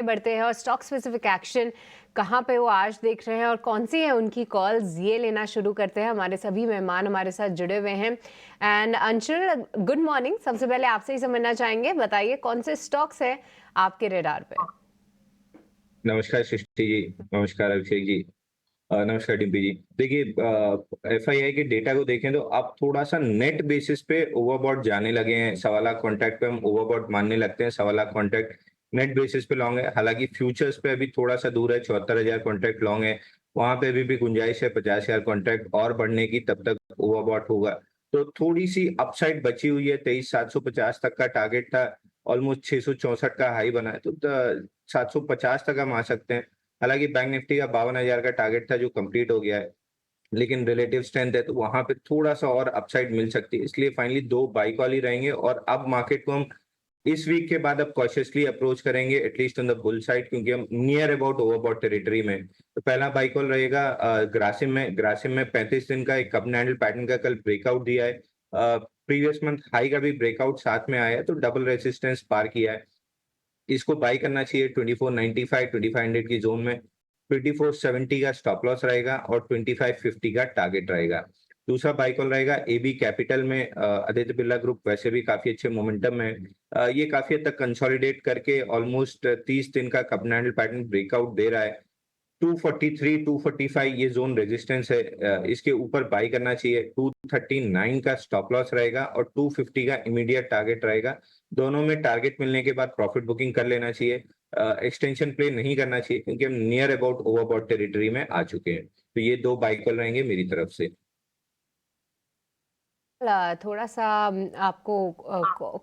बढ़ते हैं और स्टॉक स्पेसिफिक एक्शन कहाँ पे वो आज देख रहे हैं और कौन सी है उनकी कॉल्स, ये लेना शुरू करते हैं। हमारे सभी मेहमान हमारे साथ जुड़े हुए हैं। And Anshul, good morning. सबसे पहले आपसे ही समझना चाहेंगे, बताइए कौन से स्टॉक्स हैं आपके रेडार पे। नमस्कार सृष्टि जी। नमस्कार अभिषेक जी। नमस्कार डिम्पी जी। देखिए, एफआईआई के डेटा को देखें तो आप थोड़ा सा नेट बेसिस पे ओवरबॉट जाने लगे हैं। 1.25 लाख कॉन्ट्रैक्ट पे हम ओवरबॉट मानने लगते हैं। 1.25 लाख कॉन्ट्रैक्ट नेट बेसिस पे लॉन्ग है। हालांकि फ्यूचर्स पे अभी थोड़ा सा दूर है। 74,000 कॉन्ट्रैक्ट लॉन्ग है। वहां पे अभी भी गुंजाइश है 50,000 कॉन्ट्रैक्ट और बढ़ने की, तब तक ओवरबॉट होगा। तो थोड़ी सी अपसाइड बची हुई है। 23,750 तक का टारगेट था। ऑलमोस्ट 664 का हाई बना है, तो 750 तक हम आ सकते हैं। हालांकि बैंक निफ्टी का 52,000 का टारगेट था जो कंप्लीट हो गया है, लेकिन रिलेटिव स्ट्रेंथ है तो वहां पे थोड़ा सा और अपसाइड मिल सकती है। इसलिए फाइनली दो बाई कॉल ही रहेंगे और अब मार्केट को हम इस वीक के बाद अब कॉशियसली अप्रोच करेंगे, at least on the bull side, क्योंकि हम नियर अबाउट ओवरबॉट टेरिटरी में। तो पहला बाई कॉल रहेगा ग्रासिम में 35 दिन का एक कप एंड हैंडल पैटर्न का कल ब्रेकआउट दिया है। प्रीवियस मंथ हाई का भी ब्रेकआउट साथ में आया है, तो डबल रेजिस्टेंस पार किया है। इसको बाय करना चाहिए 2495 2500 की जोन में। 2470 का स्टॉप लॉस रहेगा और 2550 का टारगेट रहेगा। दूसरा बाय कॉल रहेगा एबी कैपिटल में। आदित्य बिरला ग्रुप वैसे भी काफी अच्छे मोमेंटम में है। ये काफी हद तक कंसोलिडेट करके ऑलमोस्ट 30 दिन का cup and handle pattern breakout दे रहा है। 243 245 ये जोन रेजिस्टेंस है। इसके ऊपर बाई करना चाहिए। 239 का स्टॉप लॉस रहेगा और 250 का इमीडिएट टारगेट रहेगा। दोनों में टारगेट मिलने के बाद प्रॉफिट बुकिंग कर लेना चाहिए। एक्सटेंशन प्ले नहीं करना चाहिए, क्योंकि हम नियर अबाउट ओवरबॉट टेरिटरी में आ चुके हैं। तो ये दो बाई कॉल रहेंगे मेरी तरफ से। थोड़ा सा आपको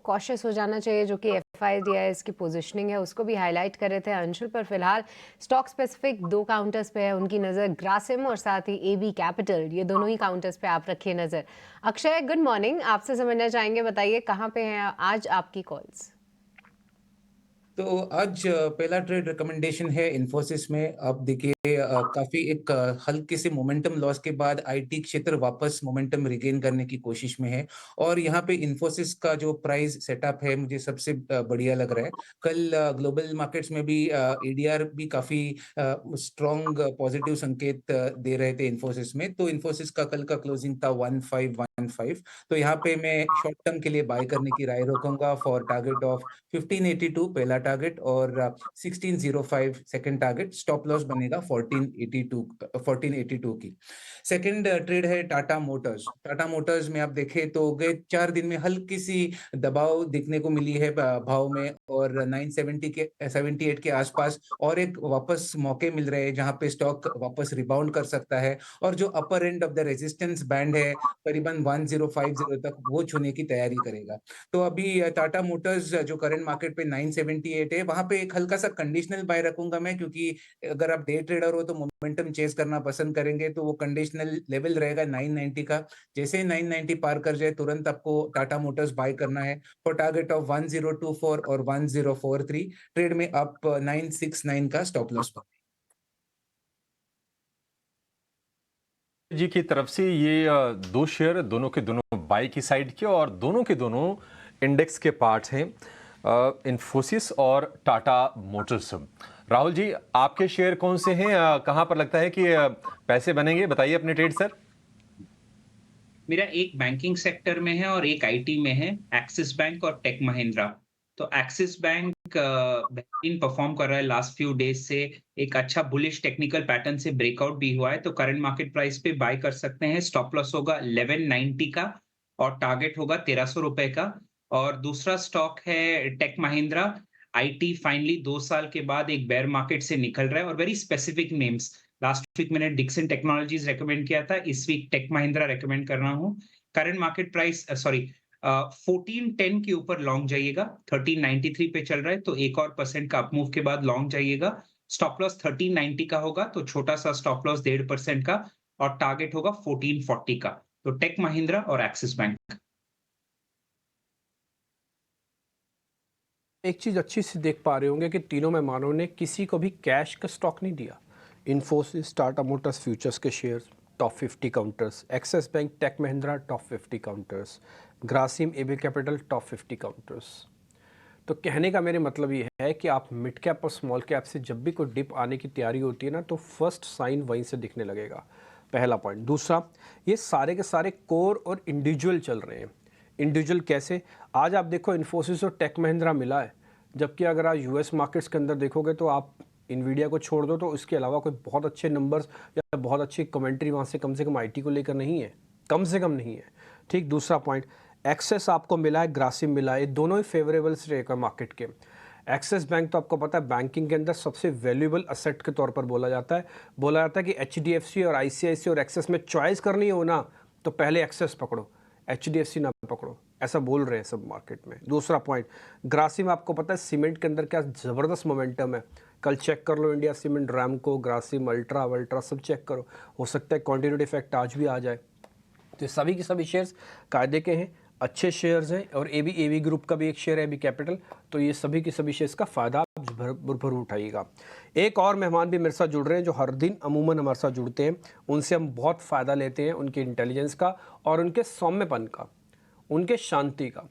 कॉशियस हो जाना चाहिए, जो कि एफआईडीआईएस की पोजीशनिंग है उसको भी हाईलाइट कर रहे थे अंशुल। पर फिलहाल स्टॉक स्पेसिफिक दो काउंटर्स पे है उनकी नज़र, ग्रासिम और साथ ही एबी कैपिटल, ये दोनों ही काउंटर्स पे आप रखिए नज़र। Akshay, good morning. आपसे समझना चाहेंगे, बताइए कहाँ पे हैं आज आपकी कॉल्स। तो आज पहला ट्रेड रिकमेंडेशन है इन्फोसिस में। आप देखिए, काफी एक हल्के से मोमेंटम लॉस के बाद आईटी क्षेत्र वापस मोमेंटम रिगेन करने की कोशिश में है। और यहाँ पे इन्फोसिस का जो प्राइस सेटअप है मुझे सबसे बढ़िया लग रहा है। कल ग्लोबल मार्केट्स में भी एडीआर भी काफी स्ट्रॉन्ग पॉजिटिव संकेत दे रहे थे इन्फोसिस में। तो इन्फोसिस का कल का क्लोजिंग था 1515। तो यहाँ पे मैं शॉर्ट टर्म के लिए बाय करने की राय रखूंगा फॉर टारगेट ऑफ 1582 पहला टारगेट और 1605 सेकंड टारगेट। स्टॉप लॉस बनेगा 1482 की। सेकंड ट्रेड है टाटा मोटर्स। टाटा मोटर्स में आप देखें तो गए 4 दिन में हल्की सी दबाव दिखने को मिली है भाव में, और 970 के 78 के आसपास और एक वापस मौके मिल रहे हैं जहां पे स्टॉक वापस रिबाउंड कर सकता है। और जो upper end of the resistance band है करीबन 1050 तक, वो छूने की तैयारी करेगा। तो अभी टाटा मोटर्स जो करंट मार्केट पे 978 है, वहां पे एक हल्का सा कंडीशनल बाय रखूंगा मैं, क्योंकि अगर आप डे ट्रेडर हो तो मोमेंटम चेस करना पसंद करेंगे। तो वो कंडीशनल लेवल रहेगा 990 का। जैसे ही 990 पार कर जाए तुरंत आपको टाटा मोटर्स बाय करना है फॉर टारगेट ऑफ 1024 और 1043। ट्रेड में आप 969 का स्टॉप लॉस पर। जी की तरफ से ये दो शेयर दोनों के दोनों बाई की साइड के और दोनों के दोनों इंडेक्स के पार्ट्स हैं, इन्फोसिस और टाटा मोटर्स। राहुल जी, आपके शेयर कौन से हैं, कहां पर लगता है कि पैसे बनेंगे, बताइए अपने ट्रेड सर। मेरा एक बैंकिंग सेक्टर में है और एक आईटी में है, एक्सिस बैंक और टेक महिंद्रा। तो एक्सिस बैंक बेहतरीन परफॉर्म कर रहा है लास्ट फ्यू डेज से। एक अच्छा बुलिश टेक्निकल पैटर्न से ब्रेकआउट भी हुआ है, तो करंट मार्केट प्राइस पे बाय कर सकते हैं। स्टॉप लॉस होगा 1190 का और टारगेट होगा 1300 रुपए का। और दूसरा स्टॉक है टेक महिंद्रा। आईटी फाइनली 2 साल के बाद एक बेयर मार्केट से निकल रहा है और very specific names. Last week मैंने डिक्सन टेक्नोलॉजीज रेकमेंड किया था, इस वीक टेक महिंद्रा रेकमेंड कर रहा हूं। करंट मार्केट प्राइस 1410 के ऊपर लॉन्ग जाइएगा। 1393 पे चल रहा है, तो 1% का अपमूव के बाद लॉन्ग जाइएगा। स्टॉप लॉस 1390 का होगा, तो छोटा सा स्टॉप लॉस 1.5% का और टारगेट होगा 1440 का। तो टेक महिंद्रा और एक्सिस बैंक। एक चीज़ अच्छी से देख पा रहे होंगे कि तीनों मेहमानों ने किसी को भी कैश का स्टॉक नहीं दिया। इन्फोसिस, टाटा मोटर्स फ्यूचर्स के shares top 50 counters, Axis Bank, Tech Mahindra top 50 counters, Grasim, AB Capital top 50 counters. तो कहने का मेरे मतलब ये है कि आप मिड कैप और स्मॉल कैप से जब भी कोई डिप आने की तैयारी होती है ना, तो फर्स्ट साइन वहीं से दिखने लगेगा, पहला पॉइंट। दूसरा, ये सारे के सारे कोर और इंडिविजुअल चल रहे हैं। इंडिविजुअल कैसे? आज आप देखो इन्फोसिस और टेक महिंद्रा मिला है, जबकि अगर आप यूएस मार्केट्स के अंदर देखोगे तो आप इन्वीडिया को छोड़ दो तो इसके अलावा कोई बहुत अच्छे नंबर्स या बहुत अच्छी कमेंट्री वहाँ से कम आईटी को लेकर नहीं है, कम से कम नहीं है। ठीक। दूसरा पॉइंट, एक्सेस आपको मिला है, ग्रासिम मिला है, ये दोनों ही फेवरेबल्स रहेगा मार्केट के। एक्सिस बैंक तो आपको पता है बैंकिंग के अंदर सबसे वैल्यूएबल असेट के तौर पर बोला जाता है कि एचडीएफसी और आईसीआईसी और एक्सिस में चॉइस करनी हो ना तो पहले एक्सिस पकड़ो, एचडीएफसी ना पकड़ो, ऐसा बोल रहे हैं सब मार्केट में। दूसरा पॉइंट, ग्रासिम आपको पता है सीमेंट के अंदर क्या ज़बरदस्त मोमेंटम है, कल चेक कर लो India cement, Ramco, Grasim, Ultra सब चेक करो, हो सकता है क्वांटिटेटिव इफेक्ट आज भी आ जाए। तो सभी के सभी शेयर्स कायदे के हैं, अच्छे शेयर्स हैं, और एवी ग्रुप का भी एक शेयर है एवी कैपिटल, तो ये सभी के सभी शेयर्स का फ़ायदा आप भरपूर उठाइएगा। एक और मेहमान भी मेरे साथ जुड़ रहे हैं जो हर दिन अमूमन हमारे साथ जुड़ते हैं, उनसे हम बहुत फ़ायदा लेते हैं, उनके इंटेलिजेंस का और उनके सौम्यपन का, उनके शांति का।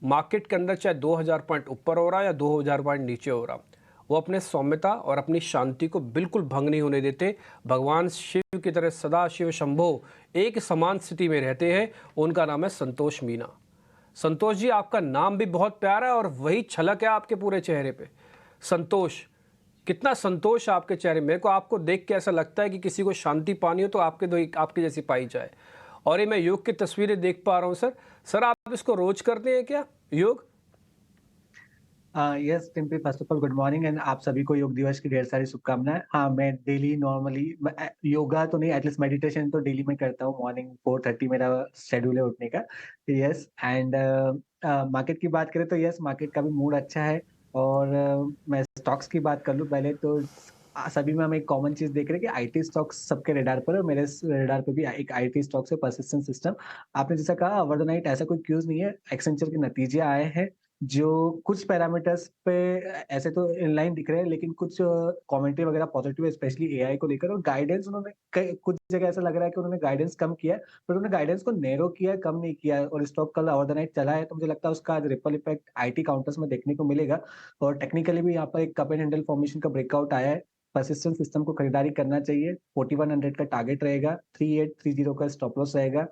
मार्केट के अंदर चाहे 2000 पॉइंट ऊपर हो रहा है या 2000 पॉइंट नीचे हो रहा, वो अपने सौम्यता और अपनी शांति को बिल्कुल भंग नहीं होने देते। भगवान शिव की तरह सदा शिव शंभो एक समान स्थिति में रहते हैं। उनका नाम है संतोष मीना। संतोष जी, आपका नाम भी बहुत प्यारा है और वही छलक है आपके पूरे चेहरे पे। संतोष, कितना संतोष है आपके चेहरे। मेरे को आपको देख के ऐसा लगता है कि किसी को शांति पानी हो तो आपके जैसी पाई जाए। और ये मैं योग की तस्वीरें देख पा रहा हूँ सर आप इसको रोज करते हैं क्या योग? यस टिम्पी, first of all good morning and आप सभी को योग दिवस की ढेर सारी शुभकामनाएं। हाँ, मैं डेली नॉर्मली योगा तो नहीं, एटलीस्ट मेडिटेशन तो डेली में करता हूँ। मॉर्निंग 4:30 मेरा शेड्यूल है उठने का। यस, एंड मार्केट की बात करें तो यस, मार्केट का भी मूड अच्छा है। और मैं स्टॉक्स की बात कर लूँ पहले तो सभी में हम एक कॉमन चीज देख रहे हैं कि आईटी स्टॉक्स सबके रेडार पर है, और मेरे रेडार पे भी एक आईटी स्टॉक्स है, पर्सिस्टेंट सिस्टम। आपने जैसा कहा ओवरनाइट ऐसा कोई क्यूज नहीं है, एक्सेंचर के नतीजे आए हैं जो कुछ पैरामीटर्स पे ऐसे तो इनलाइन दिख रहे हैं, लेकिन कुछ कमेंट्री वगैरह पॉजिटिव है, स्पेशली एआई को लेकर। और गाइडेंस उन्होंने कुछ जगह ऐसा लग रहा है कि उन्होंने गाइडेंस कम किया है, पर उन्होंने गाइडेंस को नैरो किया, कम नहीं किया है। और स्टॉक कल ओवर द नाइट चला है, तो मुझे लगता है उसका आज रिपल इफेक्ट आईटी काउंटर्स में देखने को मिलेगा। और टेक्निकली भी यहाँ पर एक कप एंड हैंडल फॉर्मेशन का ब्रेकआउट आया है। परसिस्टेंट सिस्टम को खरीदारी करना चाहिए। 4100 का टारगेट रहेगा, 3830 का स्टॉप लॉस रहेगा।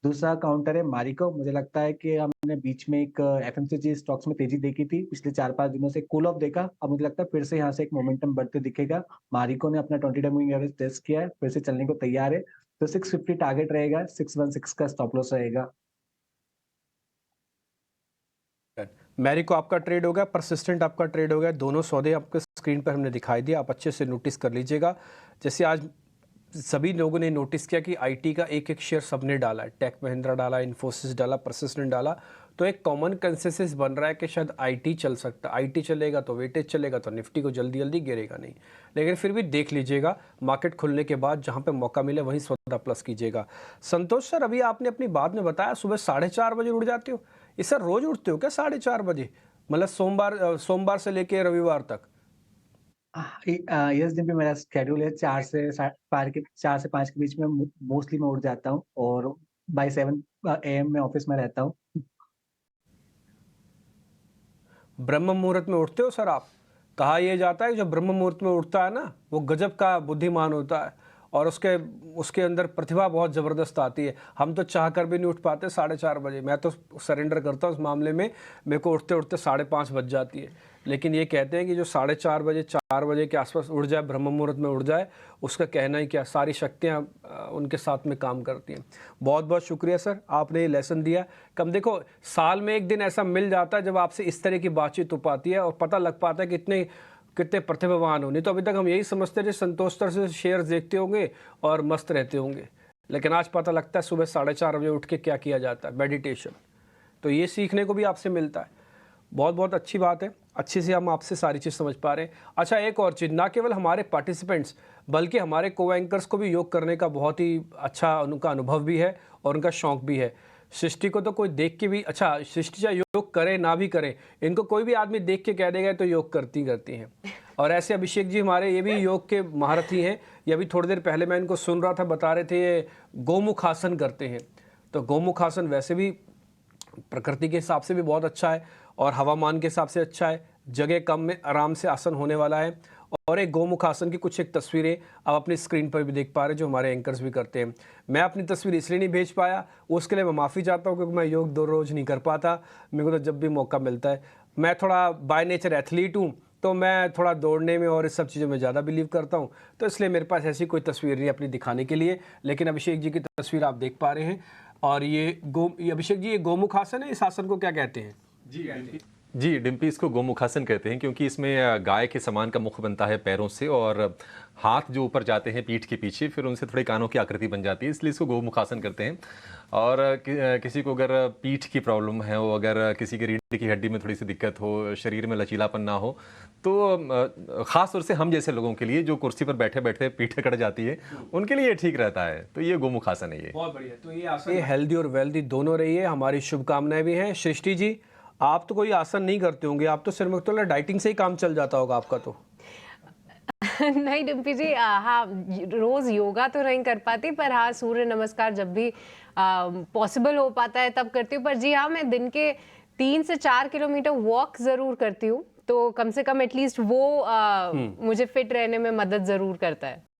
दूसरा काउंटर है मारिको। मुझे लगता है कि हमने बीच में एक एफएमसीजी स्टॉक्स में तेजी देखी थी, पिछले 4-5 दिनों से कूल ऑफ देखा। अब मुझे लगता है फिर से यहाँ से एक मोमेंटम बढ़ते दिखेगा। मारिको ने अपना 20 डे मूविंग एवरेज टेस्ट किया है, फिर से चलने को तैयार है। तो 650 टारगेट रहेगा, 616 का स्टॉप लॉस रहेगा। मैरिको आपका ट्रेड हो गया, परसिस्टेंट आपका ट्रेड हो गया, दोनों सौदे आपके स्क्रीन पर हमने दिखाई दिया, आप अच्छे से नोटिस कर लीजिएगा। जैसे आज सभी लोगों ने नोटिस किया कि आईटी का एक एक शेयर सबने डाला है, टेक महिंद्रा डाला, इन्फोसिस डाला, परसिस्टेंट डाला, तो एक कॉमन कंसेंसस बन रहा है कि शायद आईटी चल सकता है। आईटी चलेगा तो वेटेज चलेगा, तो निफ्टी को जल्दी जल्दी गिरेगा नहीं, लेकिन फिर भी देख लीजिएगा मार्केट खुलने के बाद जहां पे मौका मिले वहीं सौदा प्लस कीजिएगा। संतोष सर, अभी आपने अपनी बात में बताया सुबह 4:30 बजे उठ जाते हो, ये सर रोज उठते हो क्या 4:30 बजे? मतलब सोमवार से लेके रविवार तक? यस दिन पे मेरा शेड्यूल है 4 से 5 के बीच में मोस्टली मैं उठ जाता हूँ, और बाय 7 AM में ऑफिस में रहता हूँ। ब्रह्म मुहूर्त में उठते हो सर आप? कहा यह जाता है कि जो ब्रह्म मुहूर्त में उठता है ना वो गजब का बुद्धिमान होता है, और उसके अंदर प्रतिभा बहुत ज़बरदस्त आती है। हम तो चाह कर भी नहीं उठ पाते 4:30 बजे। मैं तो सरेंडर करता हूँ उस मामले में, मेरे को उठते उठते 5:30 बज जाती है। लेकिन ये कहते हैं कि जो 4:30 बजे 4 बजे के आसपास उठ जाए, ब्रह्म मुहूर्त में उठ जाए, उसका कहना ही क्या, सारी शक्तियाँ उनके साथ में काम करती हैं। बहुत बहुत शुक्रिया सर, आपने ये लेसन दिया। कम देखो, साल में एक दिन ऐसा मिल जाता है जब आपसे इस तरह की बातचीत हो पाती है और पता लग पाता है कि कितने प्रतिभावान हो। नहीं तो अभी तक हम यही समझते थे संतोष सर से शेयर देखते होंगे और मस्त रहते होंगे, लेकिन आज पता लगता है सुबह 4:30 बजे उठ के क्या किया जाता है, मेडिटेशन। तो ये सीखने को भी आपसे मिलता है, बहुत बहुत अच्छी बात है। अच्छे से हम आपसे सारी चीज़ समझ पा रहे हैं। अच्छा, एक और चीज़, ना केवल हमारे पार्टिसिपेंट्स बल्कि हमारे को एंकर्स को भी योग करने का बहुत ही अच्छा उनका अनुभव भी है और उनका शौक़ भी है। सृष्टि को तो कोई देख के भी, अच्छा सृष्टि चाहे योग करे ना भी करे, इनको कोई भी आदमी देख के कह देगा तो योग करती हैं। और ऐसे अभिषेक जी हमारे, ये भी योग के महारथी हैं। ये अभी थोड़ी देर पहले मैं इनको सुन रहा था, बता रहे थे ये गोमुख आसन करते हैं। तो गोमुख आसन वैसे भी प्रकृति के हिसाब से भी बहुत अच्छा है, और हवामान के हिसाब से अच्छा है, जगह कम में आराम से आसन होने वाला है। और एक गोमुख आसन की कुछ एक तस्वीरें आप अपनी स्क्रीन पर भी देख पा रहे हैं, जो हमारे एंकर्स भी करते हैं। मैं अपनी तस्वीर इसलिए नहीं भेज पाया, उसके लिए मैं माफ़ी चाहता हूँ, क्योंकि मैं योग 2 रोज़ नहीं कर पाता। मेरे को तो जब भी मौका मिलता है, मैं थोड़ा बाय नेचर एथलीट हूँ, तो मैं थोड़ा दौड़ने में और इस सब चीज़ों में ज़्यादा बिलीव करता हूँ, तो इसलिए मेरे पास ऐसी कोई तस्वीर नहीं अपनी दिखाने के लिए। लेकिन अभिषेक जी की तस्वीर आप देख पा रहे हैं, और ये अभिषेक जी, ये गोमुख आसन है, इस आसन को क्या कहते हैं? जी, डिम्पी, इसको गोमुखासन कहते हैं, क्योंकि इसमें गाय के समान का मुख बनता है पैरों से, और हाथ जो ऊपर जाते हैं पीठ के पीछे, फिर उनसे थोड़ी कानों की आकृति बन जाती है, इसलिए इसको गोमुखासन करते हैं। और किसी को अगर पीठ की प्रॉब्लम है, वो अगर किसी की रीढ़ की हड्डी में थोड़ी सी दिक्कत हो, शरीर में लचीलापन ना हो, तो ख़ास तौर से हम जैसे लोगों के लिए, जो कुर्सी पर बैठे बैठे पीठ अकड़ जाती है, उनके लिए ठीक रहता है। तो ये गोमुखासन है। ये बहुत बढ़िया। तो ये आसन, ये हेल्दी और वेल्दी दोनों रही है, हमारी शुभकामनाएं भी हैं। सृष्टि जी, आप तो कोई आसन नहीं करते होंगे, आप तो सिर्फ मुझे तो डाइटिंग से ही काम चल जाता होगा आपका तो। नहीं डिम्पी जी, हाँ, रोज योगा तो नहीं कर पाती, पर हाँ, सूर्य नमस्कार जब भी पॉसिबल हो पाता है तब करती हूँ। पर जी हाँ, मैं दिन के 3 से 4 किलोमीटर वॉक जरूर करती हूँ, तो कम से कम एटलीस्ट वो मुझे फिट रहने में मदद जरूर करता है।